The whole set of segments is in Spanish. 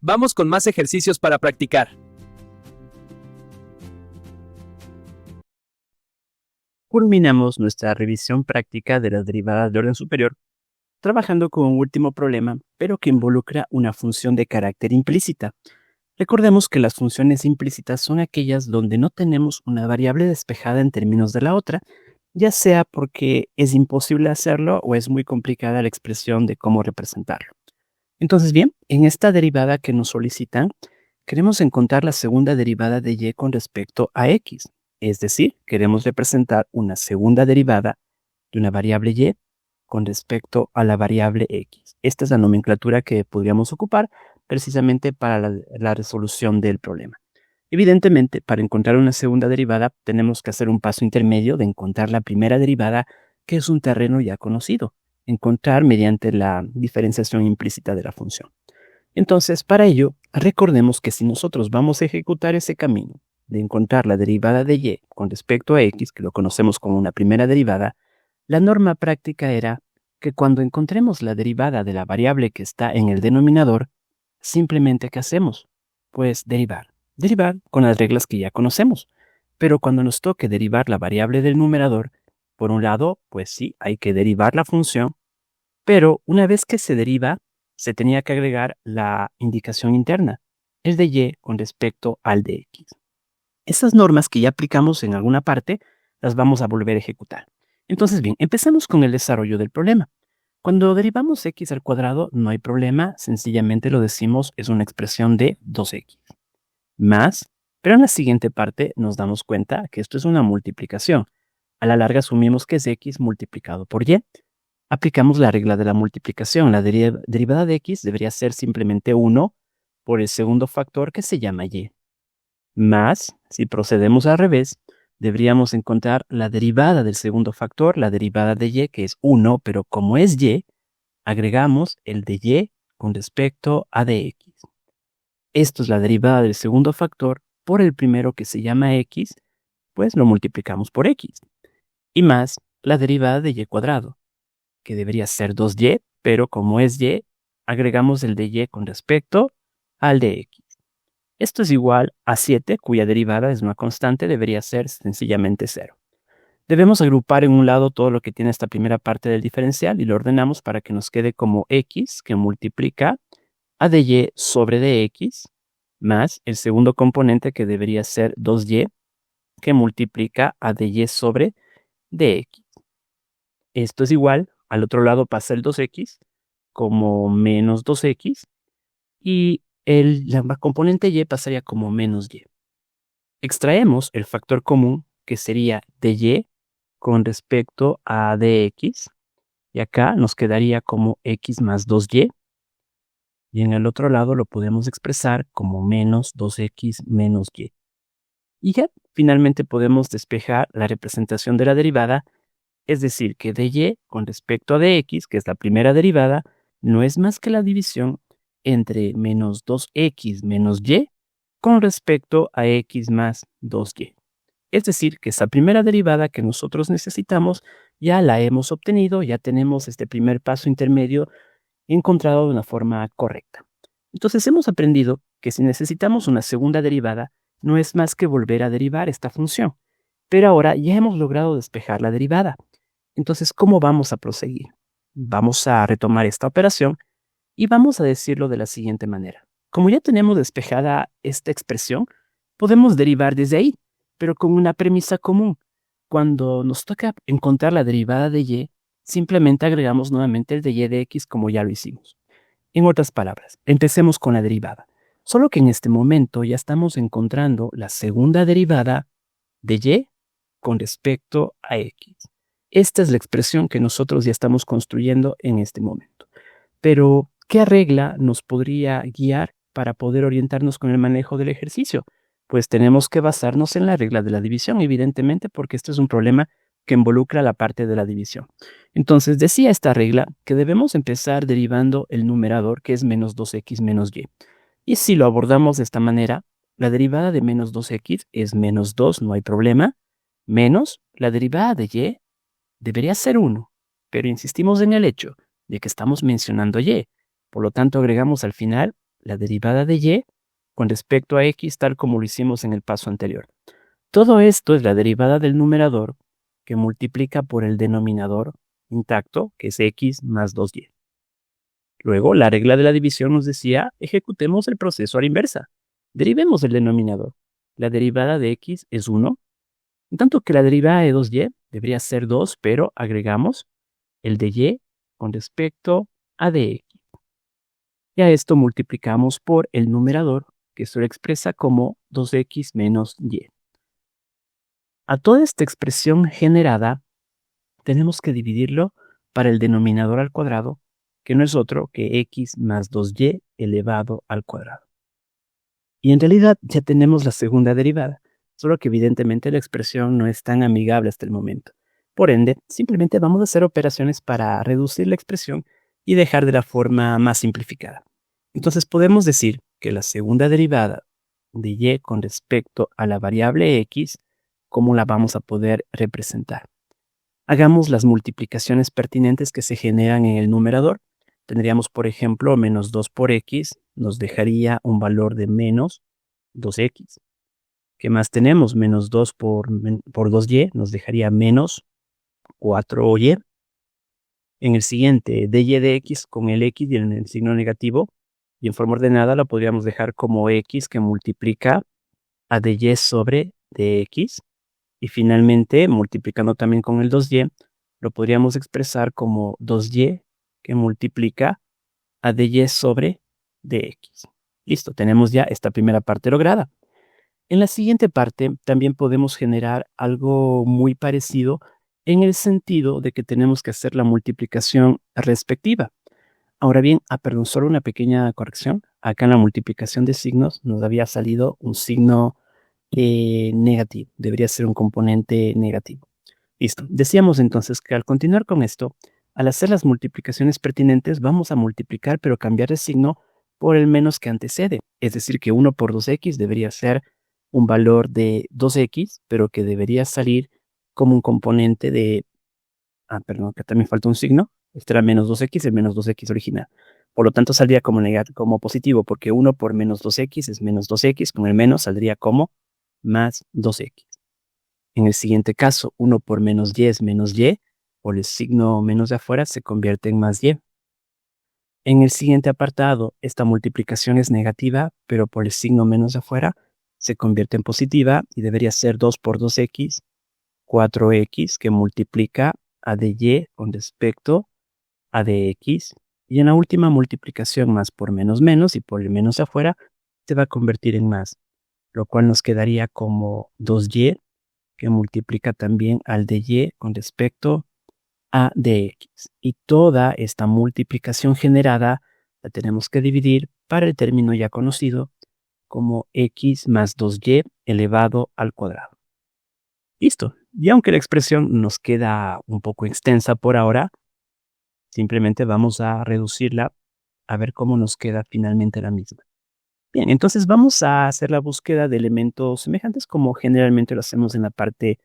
Vamos con más ejercicios para practicar. Culminamos nuestra revisión práctica de las derivadas de orden superior, trabajando con un último problema, pero que involucra una función de carácter implícita. Recordemos que las funciones implícitas son aquellas donde no tenemos una variable despejada en términos de la otra, ya sea porque es imposible hacerlo o es muy complicada la expresión de cómo representarlo. Entonces, bien, en esta derivada que nos solicitan, queremos encontrar la segunda derivada de y con respecto a x. Es decir, queremos representar una segunda derivada de una variable y con respecto a la variable x. Esta es la nomenclatura que podríamos ocupar precisamente para la resolución del problema. Evidentemente, para encontrar una segunda derivada, tenemos que hacer un paso intermedio de encontrar la primera derivada, que es un terreno ya conocido, encontrar mediante la diferenciación implícita de la función. Entonces, para ello, recordemos que si nosotros vamos a ejecutar ese camino de encontrar la derivada de y con respecto a x, que lo conocemos como una primera derivada, la norma práctica era que cuando encontremos la derivada de la variable que está en el denominador, simplemente ¿qué hacemos? Pues derivar. Derivar con las reglas que ya conocemos. Pero cuando nos toque derivar la variable del numerador, por un lado, pues sí, hay que derivar la función, pero una vez que se deriva, se tenía que agregar la indicación interna, el de y con respecto al de x. Esas normas que ya aplicamos en alguna parte, las vamos a volver a ejecutar. Entonces, bien, empecemos con el desarrollo del problema. Cuando derivamos x al cuadrado, no hay problema, sencillamente lo decimos, es una expresión de 2x. Más, pero en la siguiente parte nos damos cuenta que esto es una multiplicación. A la larga asumimos que es x multiplicado por y. Aplicamos la regla de la multiplicación. La derivada de x debería ser simplemente 1 por el segundo factor que se llama y. Más, si procedemos al revés, deberíamos encontrar la derivada del segundo factor, la derivada de y, que es 1, pero como es y, agregamos el de y con respecto a dx. Esto es la derivada del segundo factor por el primero que se llama x, pues lo multiplicamos por x. Y más la derivada de y cuadrado, que debería ser 2y, pero como es y, agregamos el de y con respecto al de x. Esto es igual a 7, cuya derivada es una constante, debería ser sencillamente 0. Debemos agrupar en un lado todo lo que tiene esta primera parte del diferencial y lo ordenamos para que nos quede como x, que multiplica a de y sobre dx, más el segundo componente que debería ser 2y, que multiplica a de y sobre dx. Esto es igual, al otro lado pasa el 2x como menos 2x y la componente y pasaría como menos y. Extraemos el factor común que sería de y con respecto a dx y acá nos quedaría como x más 2y y en el otro lado lo podemos expresar como menos 2x menos y. Y ya finalmente podemos despejar la representación de la derivada, es decir que de y con respecto a dx, que es la primera derivada, no es más que la división entre menos 2x menos y con respecto a x más 2y. Es decir, que esa primera derivada que nosotros necesitamos ya la hemos obtenido, ya tenemos este primer paso intermedio encontrado de una forma correcta. Entonces hemos aprendido que si necesitamos una segunda derivada, no es más que volver a derivar esta función. Pero ahora ya hemos logrado despejar la derivada. Entonces, ¿cómo vamos a proseguir? Vamos a retomar esta operación y vamos a decirlo de la siguiente manera. Como ya tenemos despejada esta expresión, podemos derivar desde ahí, pero con una premisa común. Cuando nos toca encontrar la derivada de y, simplemente agregamos nuevamente el de y de x como ya lo hicimos. En otras palabras, empecemos con la derivada. Solo que en este momento ya estamos encontrando la segunda derivada de y con respecto a x. Esta es la expresión que nosotros ya estamos construyendo en este momento. Pero, ¿qué regla nos podría guiar para poder orientarnos con el manejo del ejercicio? Pues tenemos que basarnos en la regla de la división, evidentemente, porque este es un problema que involucra la parte de la división. Entonces, decía esta regla que debemos empezar derivando el numerador, que es menos 2x menos y. Y si lo abordamos de esta manera, la derivada de menos 2x es menos 2, no hay problema, menos la derivada de y debería ser 1, pero insistimos en el hecho de que estamos mencionando y. Por lo tanto, agregamos al final la derivada de y con respecto a x tal como lo hicimos en el paso anterior. Todo esto es la derivada del numerador que multiplica por el denominador intacto, que es x más 2y. Luego, la regla de la división nos decía, ejecutemos el proceso a la inversa. Derivemos el denominador. La derivada de x es 1, en tanto que la derivada de 2y debería ser 2, pero agregamos el de y con respecto a dx. Y a esto multiplicamos por el numerador, que se lo expresa como 2x menos y. A toda esta expresión generada, tenemos que dividirlo para el denominador al cuadrado, que no es otro que x más 2y elevado al cuadrado. Y en realidad ya tenemos la segunda derivada, solo que evidentemente la expresión no es tan amigable hasta el momento. Por ende, simplemente vamos a hacer operaciones para reducir la expresión y dejar de la forma más simplificada. Entonces podemos decir que la segunda derivada de y con respecto a la variable x, ¿cómo la vamos a poder representar? Hagamos las multiplicaciones pertinentes que se generan en el numerador. Tendríamos, por ejemplo, menos 2 por x nos dejaría un valor de menos 2x. ¿Qué más tenemos? Menos 2 por 2y nos dejaría menos 4y. En el siguiente, dy de x con el x y en el signo negativo, y en forma ordenada la podríamos dejar como x que multiplica a dy sobre dx. Y finalmente, multiplicando también con el 2y, lo podríamos expresar como 2y que multiplica a dy sobre dx. Listo, tenemos ya esta primera parte lograda. En la siguiente parte también podemos generar algo muy parecido en el sentido de que tenemos que hacer la multiplicación respectiva. Ahora bien, perdón, solo una pequeña corrección. Acá en la multiplicación de signos nos había salido un signo negativo. Debería ser un componente negativo. Listo. Decíamos entonces que al continuar con esto, al hacer las multiplicaciones pertinentes, vamos a multiplicar pero cambiar el signo por el menos que antecede. Es decir, que 1 por 2x debería ser un valor de 2x, pero que debería salir como un componente de... perdón, que también falta un signo. Este era menos 2x, el menos 2x original. Por lo tanto, saldría como positivo, porque 1 por menos 2x es menos 2x, con el menos saldría como más 2x. En el siguiente caso, 1 por menos y es menos y, por el signo menos de afuera se convierte en más y. En el siguiente apartado, esta multiplicación es negativa, pero por el signo menos de afuera se convierte en positiva y debería ser 2 por 2x, 4x, que multiplica a dy con respecto a dx. Y en la última multiplicación, más por menos menos y por el menos de afuera, se va a convertir en más, lo cual nos quedaría como 2y, que multiplica también al dy con respecto a dx. Y toda esta multiplicación generada la tenemos que dividir para el término ya conocido como x más 2y elevado al cuadrado. Listo. Y aunque la expresión nos queda un poco extensa por ahora, simplemente vamos a reducirla a ver cómo nos queda finalmente la misma. Bien, entonces vamos a hacer la búsqueda de elementos semejantes como generalmente lo hacemos en la parte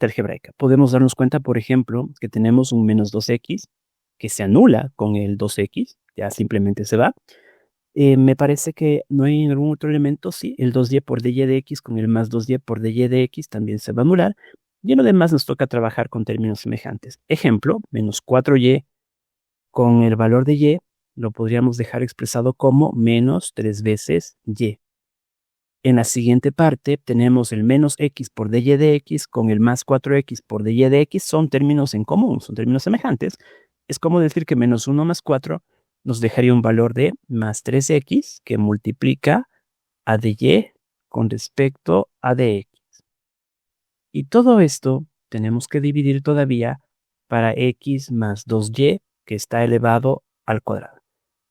algebraica. Podemos darnos cuenta, por ejemplo, que tenemos un menos 2x que se anula con el 2x, ya simplemente se va. Me parece que no hay ningún otro elemento, sí, el 2y por dy de x con el más 2y por dy de x también se va a anular. Y en lo demás nos toca trabajar con términos semejantes. Ejemplo, menos 4y con el valor de y lo podríamos dejar expresado como menos 3 veces y. En la siguiente parte tenemos el menos x por dy de x con el más 4x por dy de x. Son términos en común, son términos semejantes. Es como decir que menos 1 más 4 nos dejaría un valor de más 3x que multiplica a dy con respecto a dx. Y todo esto tenemos que dividir todavía para x más 2y que está elevado al cuadrado.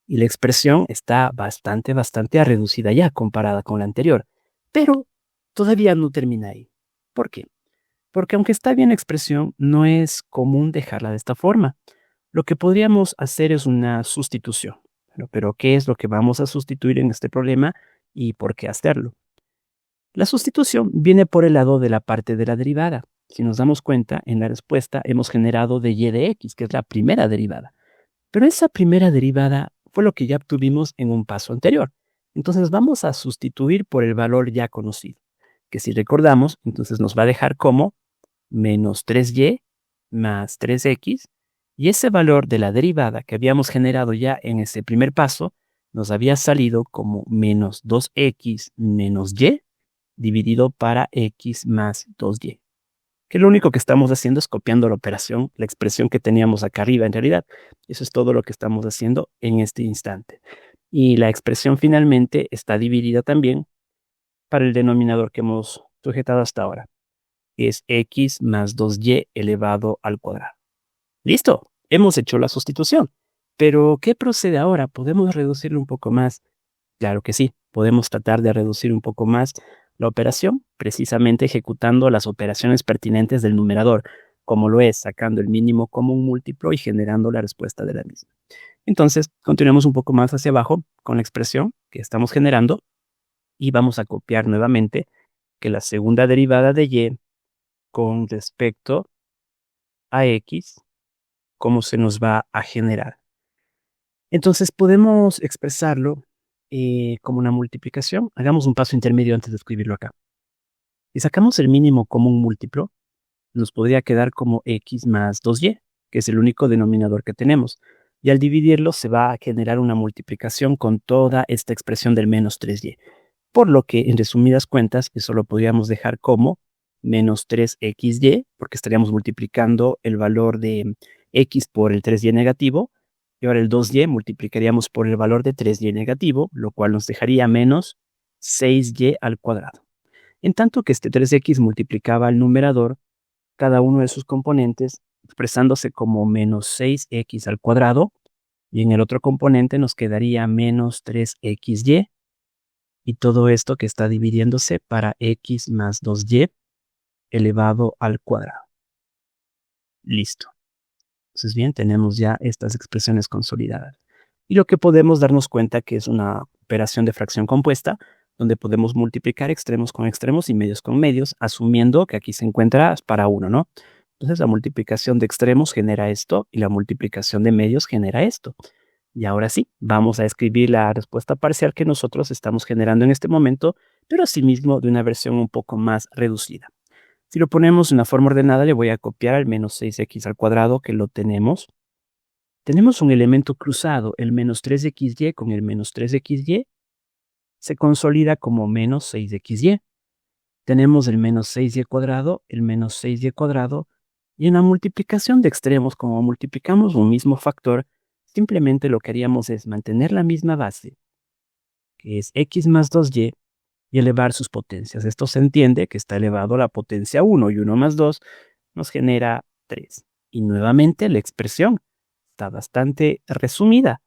Y la expresión está bastante reducida ya comparada con la anterior. Pero todavía no termina ahí. ¿Por qué? Porque aunque está bien la expresión, no es común dejarla de esta forma. Lo que podríamos hacer es una sustitución. Pero ¿qué es lo que vamos a sustituir en este problema y por qué hacerlo? La sustitución viene por el lado de la parte de la derivada. Si nos damos cuenta, en la respuesta hemos generado de y de x, que es la primera derivada. Pero esa primera derivada fue lo que ya obtuvimos en un paso anterior. Entonces vamos a sustituir por el valor ya conocido, que si recordamos, entonces nos va a dejar como menos 3y más 3x, y ese valor de la derivada que habíamos generado ya en ese primer paso nos había salido como menos 2x menos y dividido para x más 2y. Que lo único que estamos haciendo es copiando la operación, la expresión que teníamos acá arriba en realidad. Eso es todo lo que estamos haciendo en este instante. Y la expresión finalmente está dividida también para el denominador que hemos sujetado hasta ahora. Es x más 2y elevado al cuadrado. ¡Listo! Hemos hecho la sustitución. Pero, ¿qué procede ahora? ¿Podemos reducirlo un poco más? Claro que sí, podemos tratar de reducir un poco más la operación, precisamente ejecutando las operaciones pertinentes del numerador, como lo es sacando el mínimo común múltiplo y generando la respuesta de la misma. Entonces, continuemos un poco más hacia abajo con la expresión que estamos generando y vamos a copiar nuevamente que la segunda derivada de y con respecto a x, cómo se nos va a generar. Entonces podemos expresarlo como una multiplicación. Hagamos un paso intermedio antes de escribirlo acá. Si sacamos el mínimo común múltiplo, nos podría quedar como x más 2y, que es el único denominador que tenemos. Y al dividirlo se va a generar una multiplicación con toda esta expresión del menos 3y. Por lo que, en resumidas cuentas, eso lo podríamos dejar como menos 3xy, porque estaríamos multiplicando el valor de x por el 3y negativo, y ahora el 2y multiplicaríamos por el valor de 3y negativo, lo cual nos dejaría menos 6y al cuadrado. En tanto que este 3x multiplicaba al numerador cada uno de sus componentes, expresándose como menos 6x al cuadrado, y en el otro componente nos quedaría menos 3xy, y todo esto que está dividiéndose para x más 2y elevado al cuadrado. Listo. Entonces bien, tenemos ya estas expresiones consolidadas. Y lo que podemos darnos cuenta que es una operación de fracción compuesta, donde podemos multiplicar extremos con extremos y medios con medios, asumiendo que aquí se encuentra para 1, ¿no? Entonces la multiplicación de extremos genera esto y la multiplicación de medios genera esto. Y ahora sí, vamos a escribir la respuesta parcial que nosotros estamos generando en este momento, pero asimismo de una versión un poco más reducida. Si lo ponemos en una forma ordenada, le voy a copiar al menos 6x al cuadrado, que lo tenemos. Tenemos un elemento cruzado, el menos 3xy con el menos 3xy, se consolida como menos 6xy. Tenemos el menos 6y cuadrado, el menos 6y cuadrado, y en la multiplicación de extremos, como multiplicamos un mismo factor, simplemente lo que haríamos es mantener la misma base, que es x más 2y, y elevar sus potencias. Esto se entiende que está elevado a la potencia 1 y 1 más 2 nos genera 3. Y nuevamente la expresión está bastante resumida.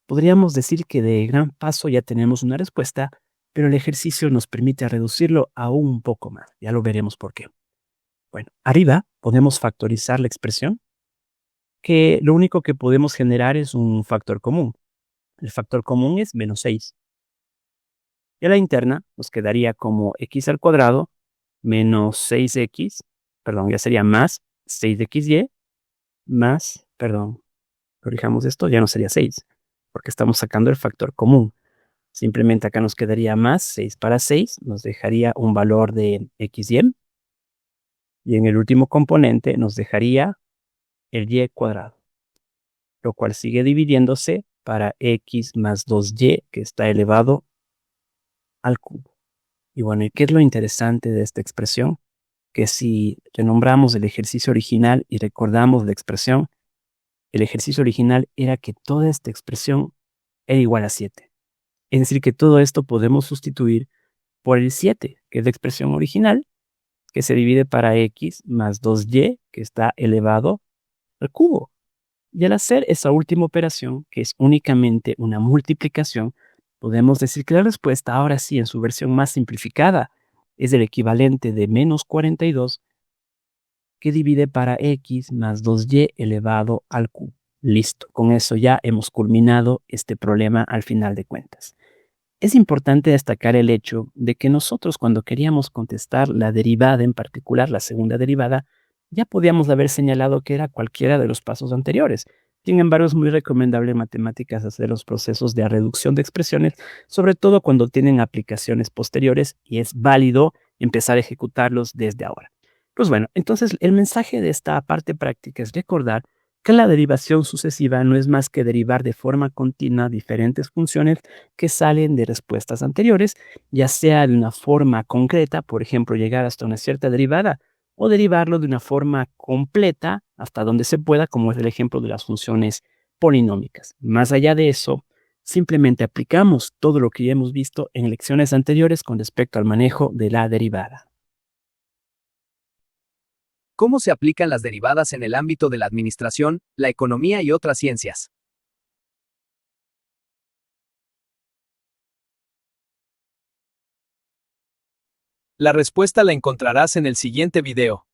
Podríamos decir que de gran paso ya tenemos una respuesta, pero el ejercicio nos permite reducirlo aún un poco más. Ya lo veremos por qué. Bueno, arriba podemos factorizar la expresión, que lo único que podemos generar es un factor común. El factor común es menos 6. Y a la interna nos quedaría como x al cuadrado menos 6x, perdón, ya sería más 6xy, más, perdón, corrijamos esto, ya no sería 6, porque estamos sacando el factor común. Simplemente acá nos quedaría más 6 para 6, nos dejaría un valor de xy, y en el último componente nos dejaría el y cuadrado, lo cual sigue dividiéndose para x más 2y, que está elevado al cubo. Y bueno, ¿y qué es lo interesante de esta expresión? Que si renombramos el ejercicio original y recordamos la expresión, el ejercicio original era que toda esta expresión era igual a 7. Es decir, que todo esto podemos sustituir por el 7, que es la expresión original, que se divide para x más 2y, que está elevado al cubo. Y al hacer esa última operación, que es únicamente una multiplicación, podemos decir que la respuesta, ahora sí, en su versión más simplificada, es el equivalente de menos 42, que divide para x más 2y elevado al cubo. Listo, con eso ya hemos culminado este problema al final de cuentas. Es importante destacar el hecho de que nosotros, cuando queríamos contestar la derivada, en particular la segunda derivada, ya podíamos haber señalado que era cualquiera de los pasos anteriores. Sin embargo, es muy recomendable en matemáticas hacer los procesos de reducción de expresiones, sobre todo cuando tienen aplicaciones posteriores y es válido empezar a ejecutarlos desde ahora. Pues bueno, entonces el mensaje de esta parte práctica es recordar que la derivación sucesiva no es más que derivar de forma continua diferentes funciones que salen de respuestas anteriores, ya sea de una forma concreta, por ejemplo, llegar hasta una cierta derivada, o derivarlo de una forma completa hasta donde se pueda, como es el ejemplo de las funciones polinómicas. Más allá de eso, simplemente aplicamos todo lo que ya hemos visto en lecciones anteriores con respecto al manejo de la derivada. ¿Cómo se aplican las derivadas en el ámbito de la administración, la economía y otras ciencias? La respuesta la encontrarás en el siguiente video.